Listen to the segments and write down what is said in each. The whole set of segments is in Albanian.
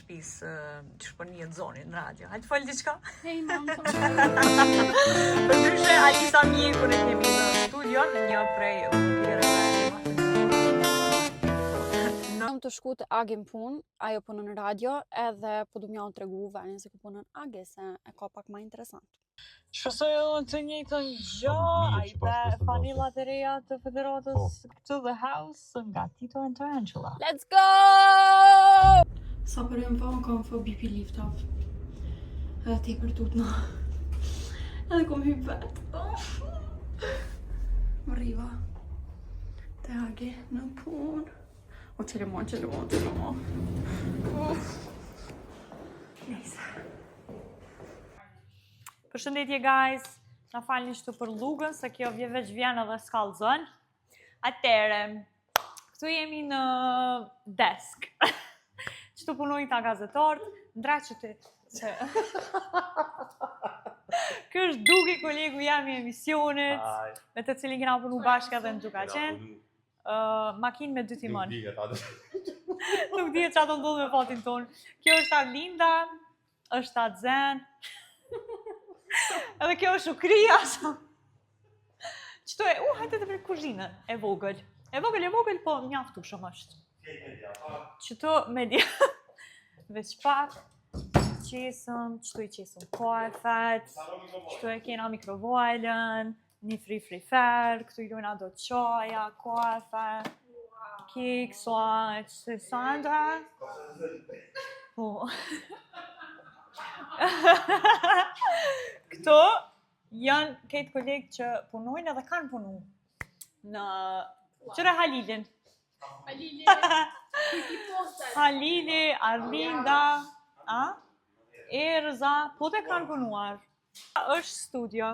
shtëpisë që shpërnjihet zonin në radio. Hajde fol diçka. Hej, mam. Përndryshe, Alisa Mjekun e kemi në studio, një prej vloggerëve. Jam të shku të Agin punë, ajo punon në radio, edhe po du m'ja tregu vendin se ku punon Agi, se e ka pak ma interesant. Shpresoj unë të njëjtën gjë, ai dhe fanillat e reja të Federatës to the house nga Tito and Tarantula. Let's go! Sa për e më pa, kam fobi pi liftave. Edhe ti për tutna. Edhe kom hyp vet. Më riva. Te Agi në punë. O qëllimon. Nice. Përshëndetje guys, na falni shtu për lugën, se kjo veç vjen edhe s'kallzon. Atëre, këtu jemi në desk. Qëtu punojnë ta gazetarët, ndreqëti që... Kjo është Dugi, kolegu jam i emisionit, me të cilin kena punu bashkë edhe në Gjuka qenë. Makinë me 2 timon. Nuk dihet që ato ndodhë me fatin tonë. Kjo është Arlinda, është Adzen. Edhe kjo është Shukria. Qëto e, hajte të për kuzhinë e vogël. E vogël, po mjaftu shumë është. Qëto media. Veç pak, qesëm, qëto i qesëm kafet, qëto e kena mikrovojlën, një frifer, këtu i dojna do qaja, kafe, kek, saj, Sandra. Po. Këto janë këtë kolegë që punojnë edhe kanë punu në qëre Halilin. Halili, Arlinda, Erza, po të kanë punuar. është studio,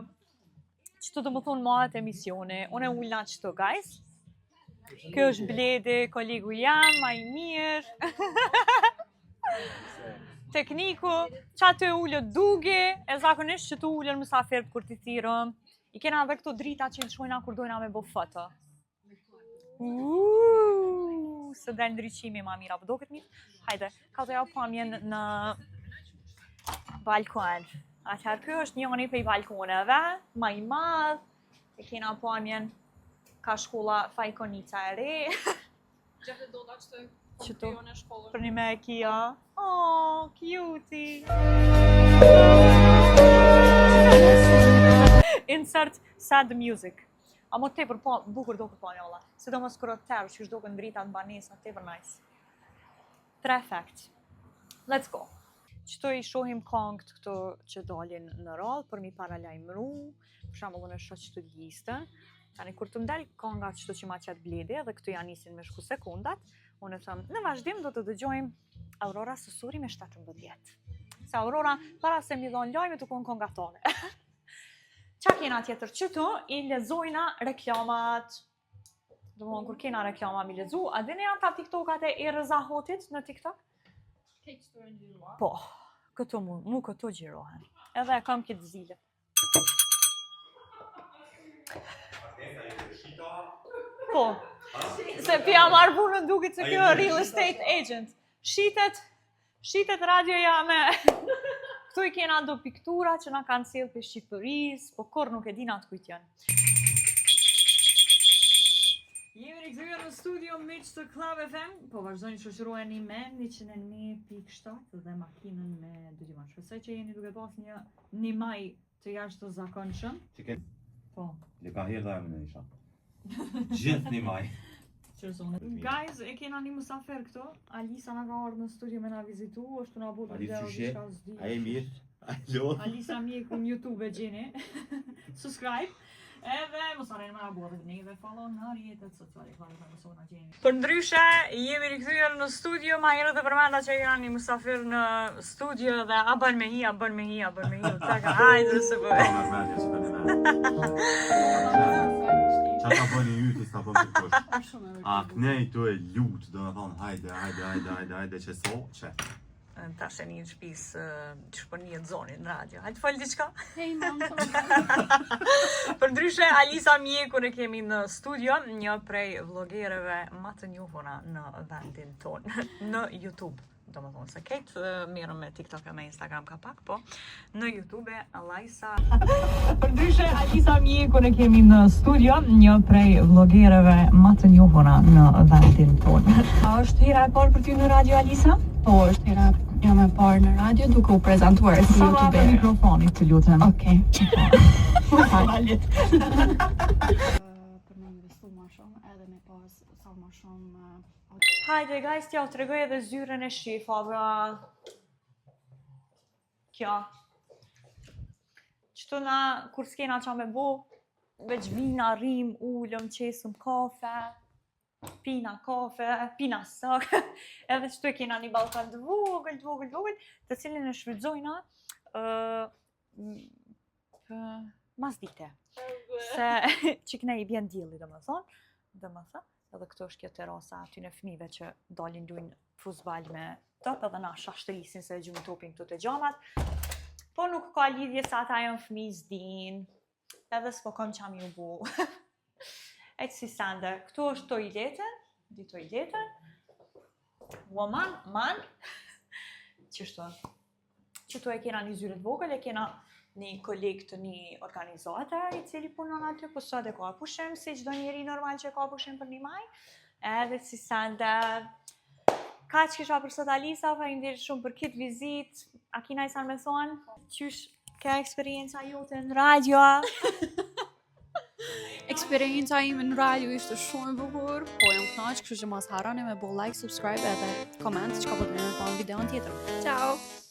që të më thonë mahet emisione, unë e ullna qëto guys. Kjo është Bledi, kolegu jam, ma i mirë. Tekniku, që atë e ullët Dugi, e zakonisht që të ullën mësafirë kur t'i thirëm. I kena dhe këto drita që në shojna kur dojna me bo foto. Se dhe ndryqimi ma mira, po do këtë mirë. Hajde, ka të ja pamjen në balkon. Atëherë, kjo është njëni prej balkoneve, ma i madh. E kena pamjen ka shkolla Fajkonica e re. Gjefë do da qëtë Qëto në shkollën. për një me e kia. Oh, cutie. Insert sad music. A mo tepër bukur do këtë ola. Se do mos kërët tërë, që do këtë ndrita në banesa, tepër nice. 3 fact. Let's go. Qëto i shohim kongët këto që dalin në radhë për mi paralajmëru. Për shembull unë shoh qëto liste. Tani kur të mdel konga qëto që ma qëtë Bledi dhe këtu janë nisin me shku sekundat, unë e thëmë, në vazhdim do të dëgjojmë Aurora Susuri me 17. Se Aurora, para se mi dhonë lajme të konë kongatore. Qa kena tjetër qëtu, i lezojna reklamat. Do më kur kena reklama mi lezu, a dine janë ta TikTokat e Erza Hotit në TikTok? Po, këto mu këto gjirohen. Edhe e kam këtë zile. Po, se pja marrë punën duket se kjo real estate agent. Shitet radioja me... Këtu i kena do piktura që na kanë sjellë për Shqipëris, po kur nuk e dina të kujt janë. Jemi rikthyer në studio miq të Club FM, po vazhdoni shoqëroheni me 101.7 dhe makinën me 2 diman. Shpresoj që jeni duke pas një maj të jashtëzakonshëm. Po. Le ka herë dhe në isha. Gjithë një maj. Guys, e kena një mësafer këto. Alisa na ka ardhur në studio me na vizitu, është na bota video diçka s'di. A e mirë? Alo. Alisa Mjekun YouTube e gjeni. Subscribe. Edhe mos harroni më na bëni neve follow në rrjetet sociale, mos na gjeni. Përndryshe, jemi rikthyer në studio, ma herët e përmenda që kena një mësafir në studio dhe a bën me hi. Taka, hajde se po. Qa ta bëni ju të s'ta bëni të kush? A kënej të e lutë, do në thonë hajde që so, që? Tash e një në shpisë që shpërnjihet zonin në radio. Hajde fol diçka? Hej, mam. Përndryshe, Alisa Mjekun e kemi në studio, një prej vloggerëve më të njohura në vendin tonë, në YouTube, domethënë se këtë merrem me TikTok e me Instagram ka pak, po në YouTube Alisa. Përndryshe Alisa Mjekun e kemi në studio, një prej vlogereve më të njohura në vendin tonë. A është hera e parë për ty në radio, Alisa? Po, është hera jam e parë në radio duke u prezantuar si Sa youtuber. për mikrofonit, të lutem. Okej. Për me investu ma shumë edhe me pas sa ma shumë Hajde guys, t'ja u tregoj edhe zyrën e shifave. Kjo. Qëtu na, kur s'kena qa me bu, veç vina, rrim, ullëm, qesëm kafe, pina kafe, pina sak, edhe qëtu e kena një balkan të vogël, të cilin e shfrytëzojna mas dite. Se qikne i bjen djeli, dhe më thonë, edhe këto është kjo terasa aty në fëmijëve që dalin luajnë fuzbal me top edhe na shashtërisin se gjumë topin këtu të gjamat. Po nuk ka lidhje sa ata janë fëmijë s'din, edhe s'po kam qam ju bu. E si sande, këtu është toiletën, di toiletën. Man, qështu. Qëtu e kena një zyre të vogël, e kena një koleg të një organizate i cili punon aty, po sot e ka pushim, si çdo njeri normal që ka pushim për një maj. Edhe si sande, ka që kisha për sot Alisa, faleminderit shumë për këtë vizit. A kina i sa me thonë, qysh ka eksperienca jote në radio? Eksperienca ime në radio ishte shumë e bukur, po jam kënaq, kështu që mos harroni me bo like, subscribe edhe koment që ka po të me pa në videon tjetër. Ciao!